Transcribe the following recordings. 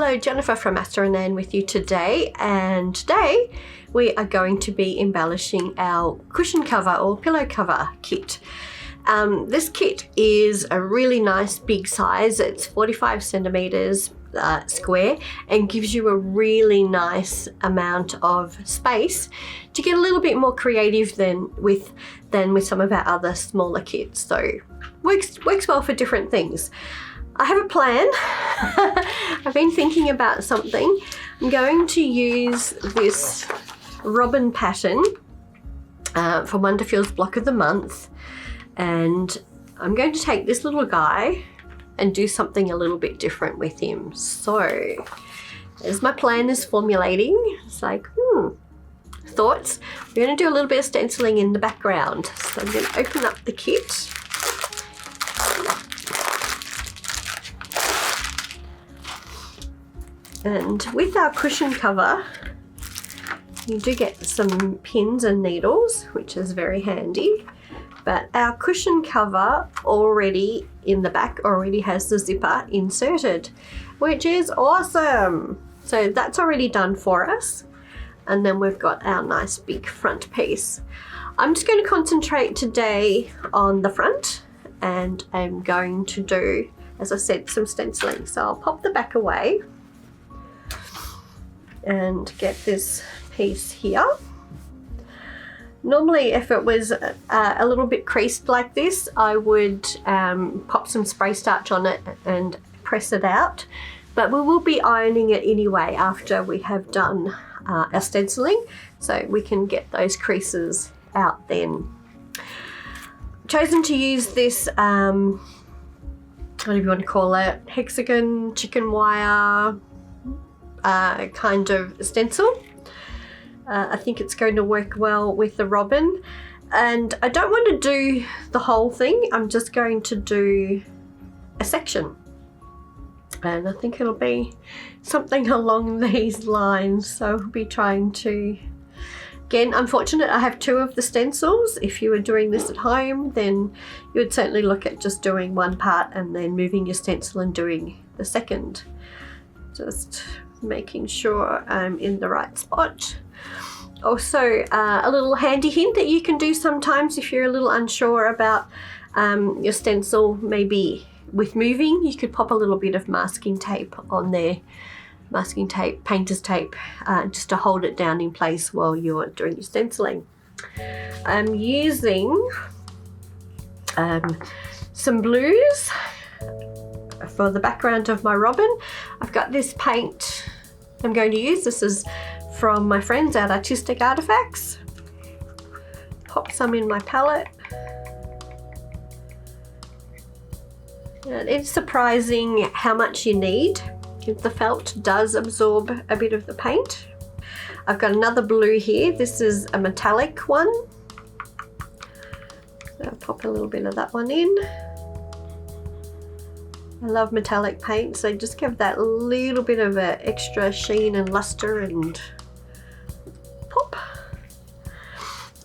Hello, Jennifer from Asta and Anne with you today, and today we are going to be embellishing our cushion cover or pillow cover kit. This kit is a really nice big size. It's 45 centimeters square and gives you a really nice amount of space to get a little bit more creative than with some of our other smaller kits. So works well for different things. I have a plan. I've been thinking about something. I'm going to use this robin pattern for WonderFil's Block of the Month, and I'm going to take this little guy and do something a little bit different with him. So as my plan is formulating, it's like, thoughts. We're going to do a little bit of stenciling in the background. So I'm going to open up the kit. And with our cushion cover, you do get some pins and needles, which is very handy. But our cushion cover already in the back already has the zipper inserted, which is awesome. So that's already done for us. And then we've got our nice big front piece. I'm just going to concentrate today on the front, and I'm going to do, as I said, some stenciling. So I'll pop the back away and get this piece here. Normally, if it was a little bit creased like this, I would pop some spray starch on it and press it out. But we will be ironing it anyway after we have done our stenciling, so we can get those creases out then. I've chosen to use this, whatever you want to call it, hexagon chicken wire kind of stencil. I think it's going to work well with the robin, and I don't want to do the whole thing. I'm just going to do a section, and I think it'll be something along these lines. So I'll be trying to, again, unfortunate I have two of the stencils. If you were doing this at home, then you would certainly look at just doing one part and then moving your stencil and doing the second. Just making sure I'm in the right spot. Also, a little handy hint that you can do sometimes if you're a little unsure about your stencil, maybe with moving, you could pop a little bit of masking tape on there. Masking tape, painter's tape, just to hold it down in place while you're doing your stenciling. I'm using some blues for the background of my robin. I've got this paint I'm going to use. This is from my friends at Artistic Artifacts. Pop some in my palette. And it's surprising how much you need. The felt does absorb a bit of the paint. I've got another blue here. This is a metallic one. So I'll pop a little bit of that one in. I love metallic paint, so just give that little bit of an extra sheen and luster, and pop.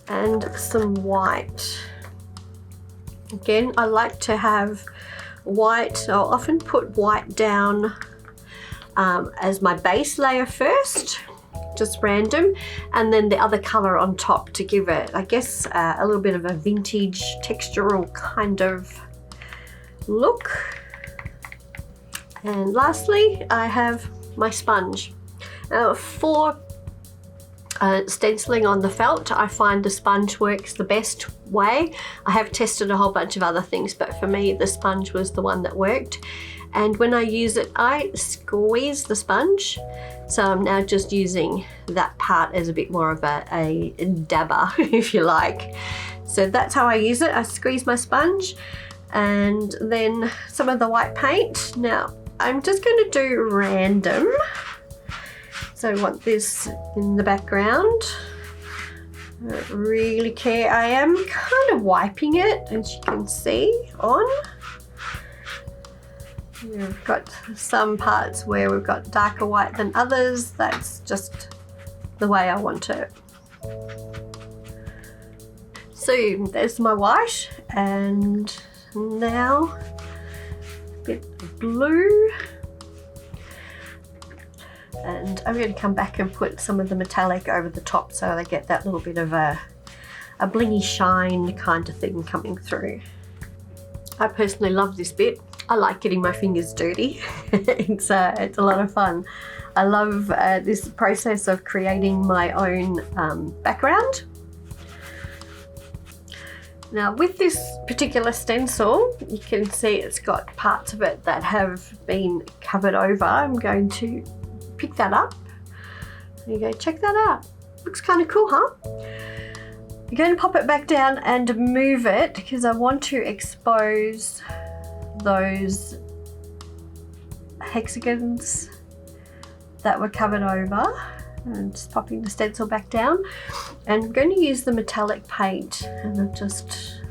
And some white. Again, I like to have white. I'll often put white down as my base layer first, just random, and then the other color on top to give it, I guess, a little bit of a vintage textural kind of look. And lastly, I have my sponge. For stenciling on the felt, I find the sponge works the best way. I have tested a whole bunch of other things, but for me, the sponge was the one that worked. And when I use it, I squeeze the sponge. So I'm now just using that part as a bit more of a dabber, if you like. So that's how I use it. I squeeze my sponge and then some of the white paint. Now, I'm just going to do random. So I want this in the background. I don't really care. I am kind of wiping it, as you can see, on. We've got some parts where we've got darker white than others. That's just the way I want it. So there's my white, and now a bit of blue. And I'm going to come back and put some of the metallic over the top so they get that little bit of a blingy shine kind of thing coming through. I personally love this bit. I like getting my fingers dirty. It's a lot of fun. I love this process of creating my own background. Now with this particular stencil, you can see it's got parts of it that have been covered over. I'm going to pick that up. There you go, check that out. Looks kind of cool, huh? I'm going to pop it back down and move it because I want to expose those hexagons that were covered over. And just popping the stencil back down, and I'm going to use the metallic paint, and I've just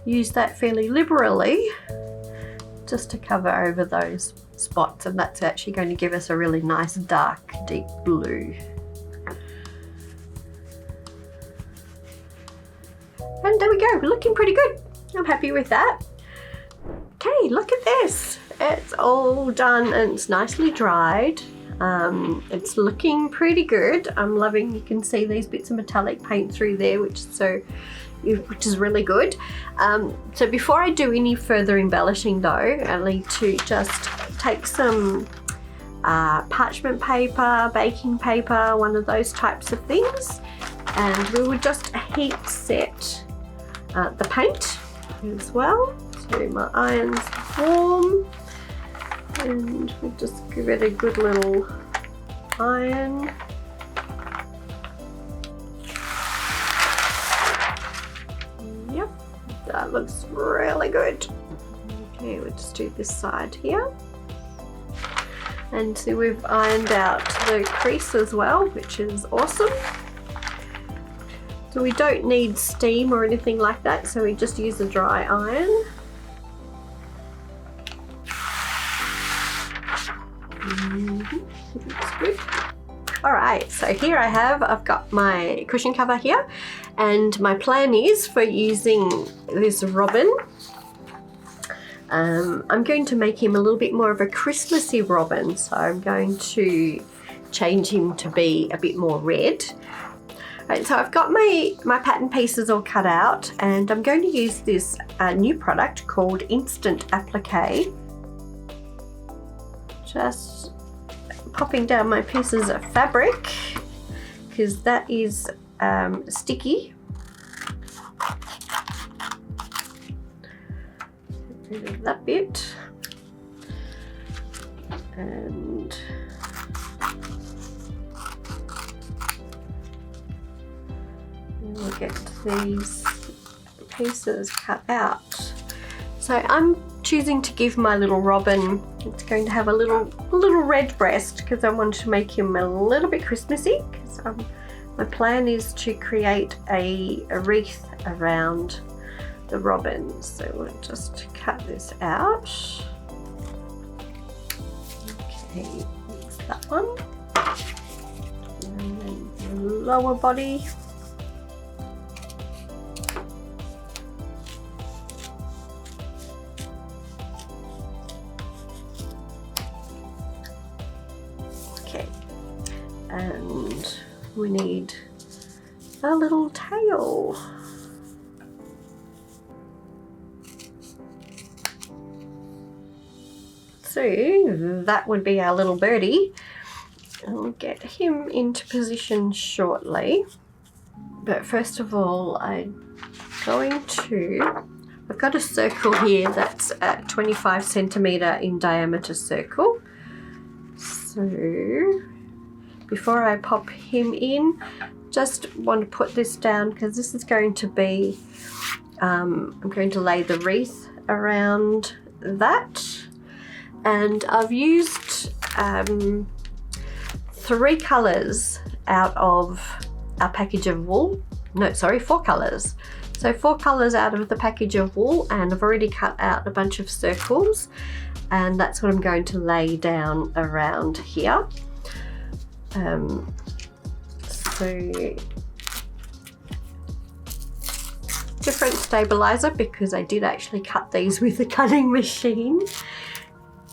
use that fairly liberally just to cover over those spots, and that's actually going to give us a really nice dark deep blue. And there we go, looking pretty good. I'm happy with that. Okay, look at this. It's all done and it's nicely dried. It's looking pretty good. I'm loving, you can see these bits of metallic paint through there, which is really good. So before I do any further embellishing though, I need to just take some parchment paper, baking paper, one of those types of things, and we will just heat set the paint as well. So my iron's warm, and we'll just give it a good little iron. Yep, that looks really good. Okay, we'll just do this side here. And so we've ironed out the crease as well, which is awesome. So we don't need steam or anything like that, so we just use a dry iron. Looks good. Alright, so here I've got my cushion cover here, and my plan is for using this robin. I'm going to make him a little bit more of a Christmassy robin, so I'm going to change him to be a bit more red. Right, so I've got my pattern pieces all cut out, and I'm going to use this new product called Instant Appliqué. Just popping down my pieces of fabric because that is sticky. Get rid of that bit, and we'll get these pieces cut out. So I'm choosing to give my little robin, it's going to have a little red breast because I want to make him a little bit Christmassy. My plan is to create a wreath around the robin. So we'll just cut this out. Okay, that's that one. And then the lower body. And we need a little tail. So that would be our little birdie. I'll get him into position shortly. But first of all, I've got a circle here that's a 25 centimeter in diameter circle. So before I pop him in, just want to put this down because this is going to be, I'm going to lay the wreath around that. And I've used 3 colours out of our package of wool. No, sorry, 4 colours. So 4 colours out of the package of wool, and I've already cut out a bunch of circles, and that's what I'm going to lay down around here. So different stabilizer because I did actually cut these with a cutting machine.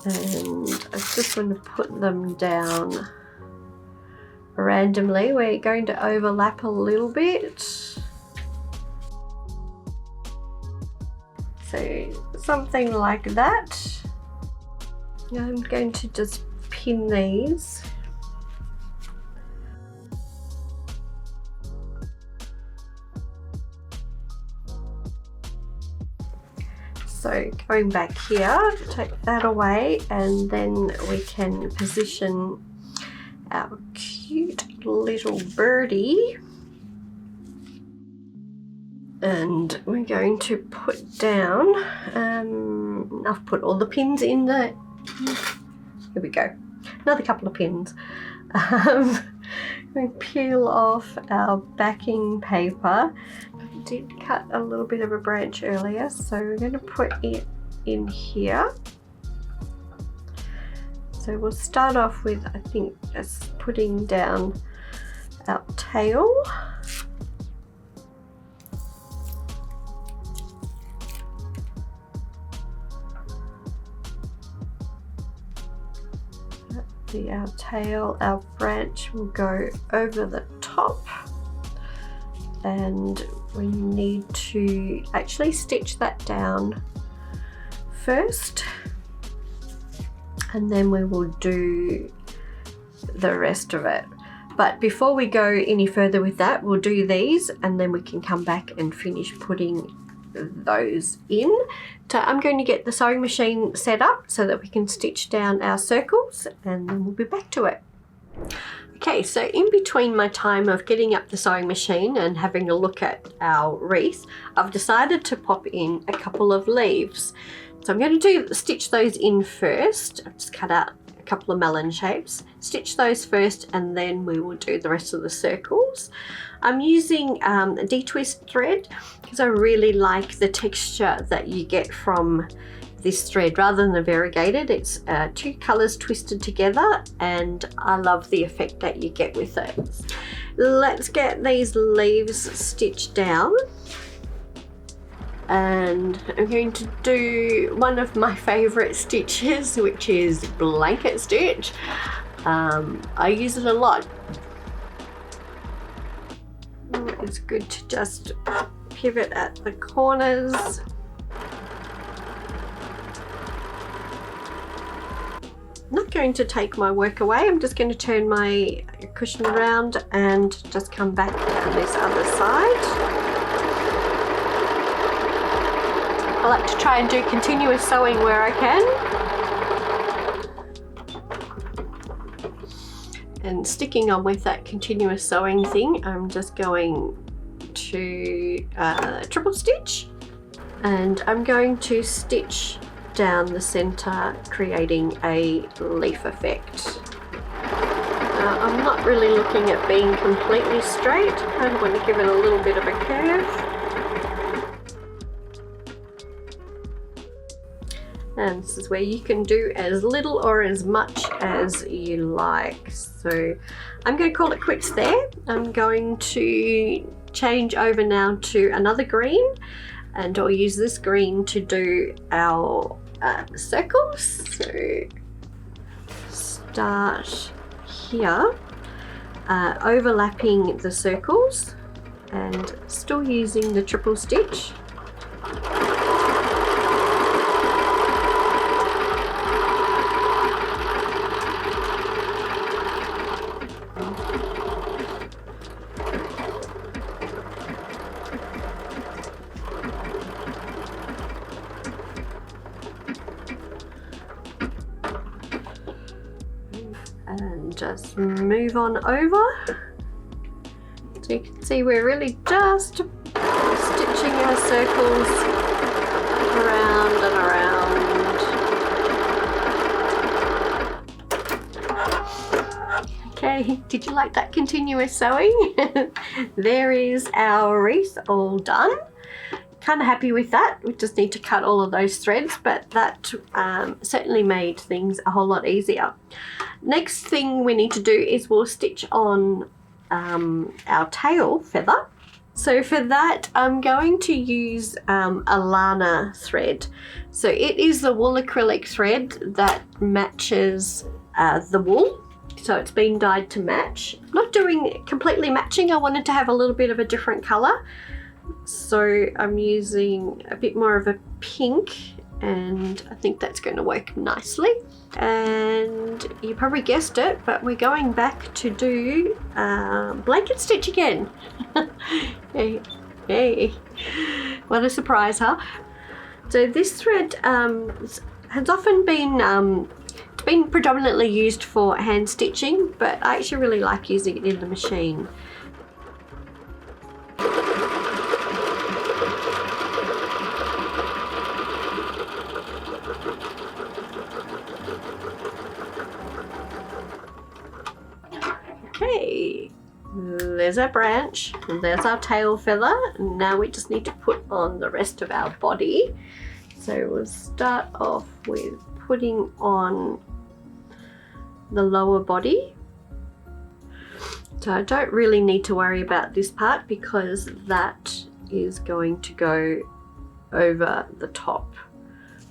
And I just want to put them down randomly. We're going to overlap a little bit. So something like that. I'm going to just pin these. So going back here, take that away, and then we can position our cute little birdie. And we're going to put down, I've put all the pins in there. Here we go, another couple of pins. We peel off our backing paper. I did cut a little bit of a branch earlier, so we're going to put it in here. So we'll start off with, I think, just putting down our tail. Our tail, our branch will go over the top, and we need to actually stitch that down first, and then we will do the rest of it. But before we go any further with that, we'll do these and then we can come back and finish putting those in. So I'm going to get the sewing machine set up so that we can stitch down our circles, and then we'll be back to it. Okay, so in between my time of getting up the sewing machine and having a look at our wreath, I've decided to pop in a couple of leaves. So I'm going to stitch those in first. I've just cut out a couple of melon shapes, stitch those first, and then we will do the rest of the circles. I'm using a D-twist thread because I really like the texture that you get from this thread rather than the variegated. It's two colors twisted together, and I love the effect that you get with it. Let's get these leaves stitched down, and I'm going to do one of my favorite stitches, which is blanket stitch. I use it a lot. It's good to just pivot at the corners. I'm not going to take my work away. I'm just going to turn my cushion around and just come back on this other side. I like to try and do continuous sewing where I can. And sticking on with that continuous sewing thing, I'm just going to triple stitch, and I'm going to stitch down the center, creating a leaf effect. I'm not really looking at being completely straight. I kind of want to give it a little bit of a curve. And this is where you can do as little or as much as you like. So I'm going to call it quits there. I'm going to change over now to another green, and I'll use this green to do our circles. So start here, overlapping the circles and still using the triple stitch. And just move on over. So you can see we're really just stitching our circles around and around. Okay, did you like that continuous sewing? There is our wreath all done. Kind of happy with that. We just need to cut all of those threads, but that certainly made things a whole lot easier. Next thing we need to do is we'll stitch on our tail feather. So for that, I'm going to use Ellana thread. So it is the wool acrylic thread that matches the wool. So it's been dyed to match. Not doing completely matching, I wanted to have a little bit of a different color. So I'm using a bit more of a pink, and I think that's going to work nicely. And you probably guessed it, but we're going back to do blanket stitch again. Hey, hey, what a surprise, huh? So this thread has often been it's been predominantly used for hand stitching, but I actually really like using it in the machine. Okay, there's our branch, and there's our tail feather. Now we just need to put on the rest of our body. So we'll start off with putting on the lower body. So I don't really need to worry about this part because that is going to go over the top.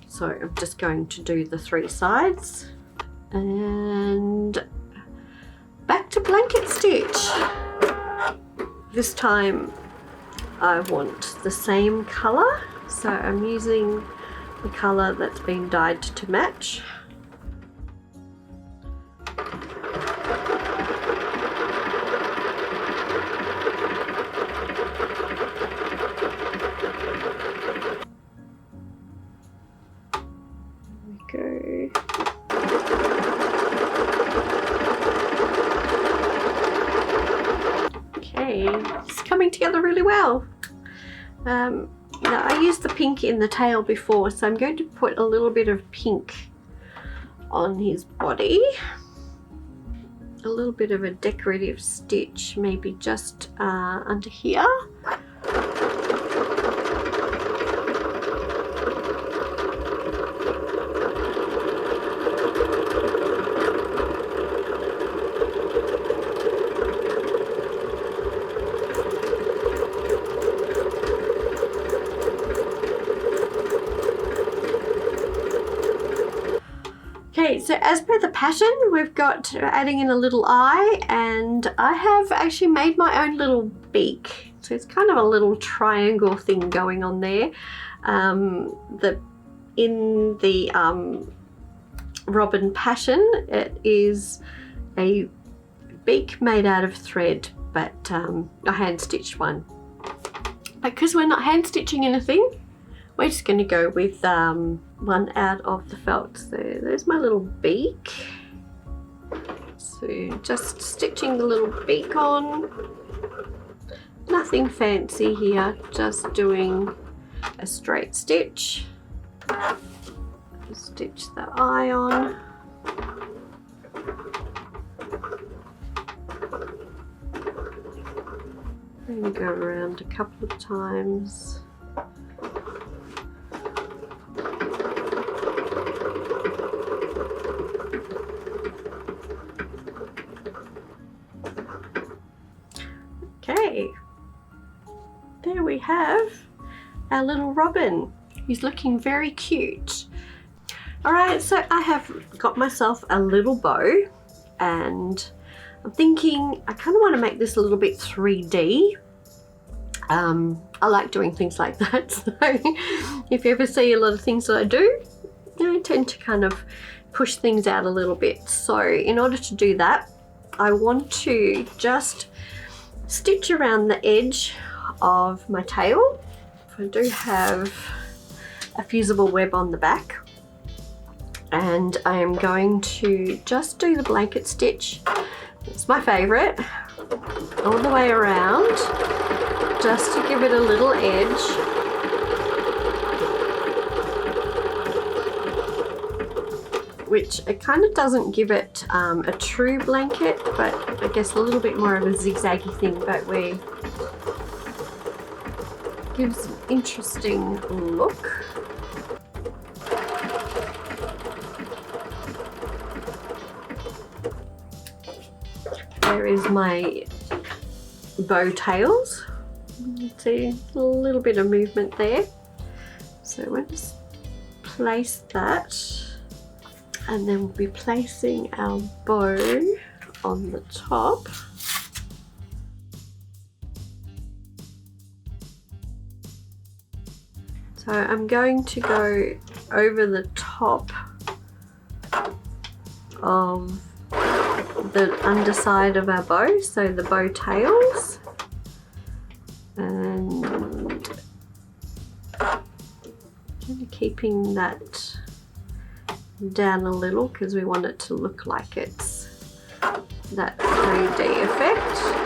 So I'm just going to do the 3 sides and back to blanket stitch. This time I want the same color, so I'm using the color that's been dyed to match. There we go. It's coming together really well. Now I used the pink in the tail before, so I'm going to put a little bit of pink on his body. A little bit of a decorative stitch, maybe just under here. Okay, so as per the pattern, we've got adding in a little eye, and I have actually made my own little beak. So it's kind of a little triangle thing going on there. In the robin pattern, it is a beak made out of thread, but a hand stitched one. But because we're not hand stitching anything, we're just going to go with one out of the felt. So there's my little beak. So just stitching the little beak on. Nothing fancy here, just doing a straight stitch. Stitch the eye on. And go around a couple of times. Okay, there we have our little robin. He's looking very cute. Alright, so I have got myself a little bow, and I'm thinking I kind of want to make this a little bit 3D. I like doing things like that, so if you ever see a lot of things that I do, I tend to kind of push things out a little bit. So in order to do that, I want to just stitch around the edge of my tail. I do have a fusible web on the back, and I am going to just do the blanket stitch. It's my favorite, all the way around, just to give it a little edge. Which it kind of doesn't give it a true blanket, but I guess a little bit more of a zigzaggy thing, but we gives an interesting look. There is my bow tails. see a little bit of movement there. So we'll just place that, and then we'll be placing our bow on the top. So I'm going to go over the top of the underside of our bow, so the bow tails, and keeping that down a little because we want it to look like it's that 3D effect.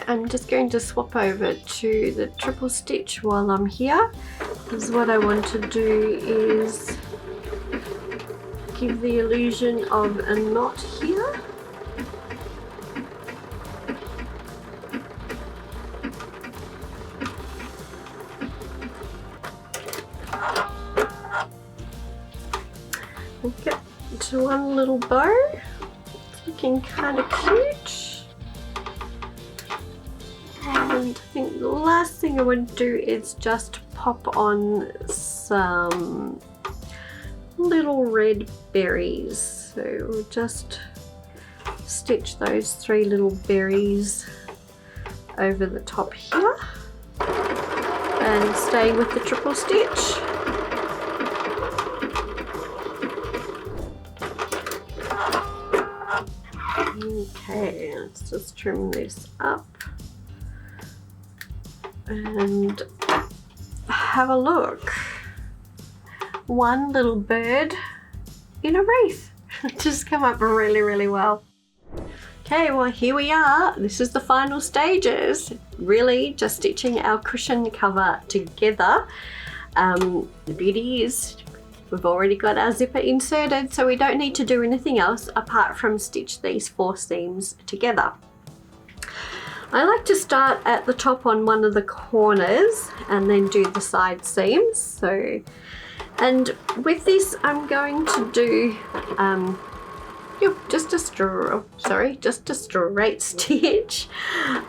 I'm just going to swap over to the triple stitch while I'm here, because what I want to do is give the illusion of a knot here. We'll get to one little bow. It's looking kind of cute. And I think the last thing I want to do is just pop on some little red berries. So we'll just stitch those 3 little berries over the top here and stay with the triple stitch. Okay, let's just trim this up and have a look. One little bird in a wreath. Just come up really well. Okay, well here we are. This is the final stages. Really just stitching our cushion cover together. The beauty is we've already got our zipper inserted, so we don't need to do anything else apart from stitch these 4 seams together. I like to start at the top on one of the corners and then do the side seams. So, and with this I'm going to do just a straight stitch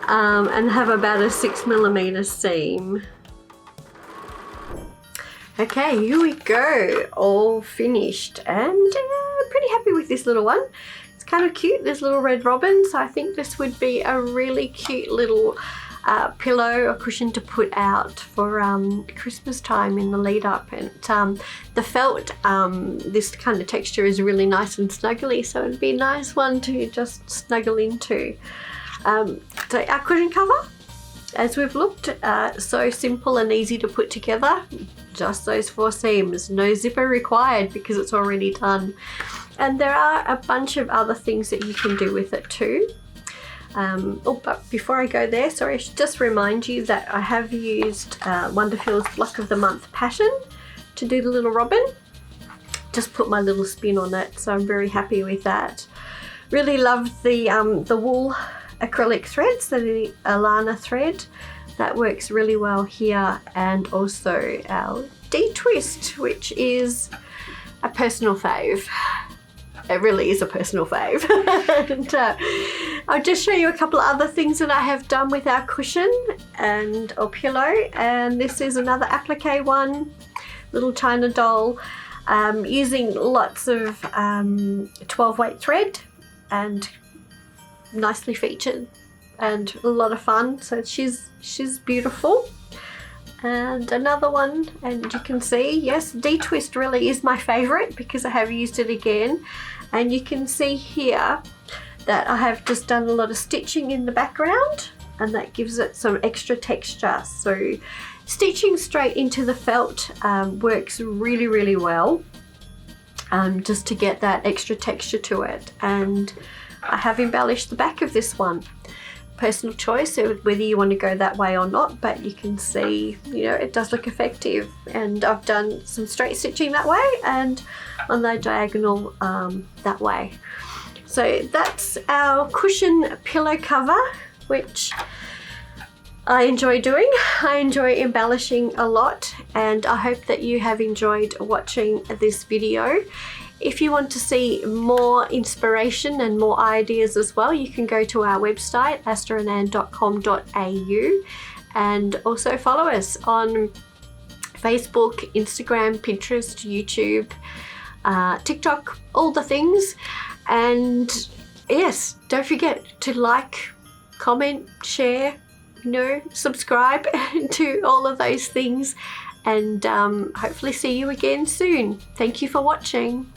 and have about a 6mm seam. Okay, here we go, all finished, and pretty happy with this little one. It's kind of cute, there's little red robins, so I think this would be a really cute little pillow or cushion to put out for Christmas time in the lead up. And the felt, this kind of texture is really nice and snuggly, so it'd be a nice one to just snuggle into. So our cushion cover, as we've looked, so simple and easy to put together. Just those 4 seams, no zipper required because it's already done. And there are a bunch of other things that you can do with it too. But before I go there, sorry, I should just remind you that I have used WonderFil's Block of the Month Passion to do the little robin. Just put my little spin on it, so I'm very happy with that. Really love the wool acrylic threads, so the Ellana thread. That works really well here, and also our D-twist, which is a personal fave. It really is a personal fave. And I'll just show you a couple of other things that I have done with our cushion or pillow. And this is another applique one, little China doll, using lots of 12 weight thread and nicely featured and a lot of fun. So she's beautiful. And another one, and you can see, yes, D-twist really is my favorite because I have used it again. And you can see here that I have just done a lot of stitching in the background, and that gives it some extra texture. So stitching straight into the felt works really well, just to get that extra texture to it. And I have embellished the back of this one. Personal choice whether you want to go that way or not, but you can see, you know, it does look effective. And I've done some straight stitching that way and on the diagonal that way. So that's our cushion pillow cover, which I enjoy doing. I enjoy embellishing a lot, and I hope that you have enjoyed watching this video. If you want to see more inspiration and more ideas as well, you can go to our website asterandann.com.au, and also follow us on Facebook, Instagram, Pinterest, YouTube, TikTok, all the things. And yes, don't forget to like, comment, share, subscribe to all of those things, and hopefully see you again soon. Thank you for watching.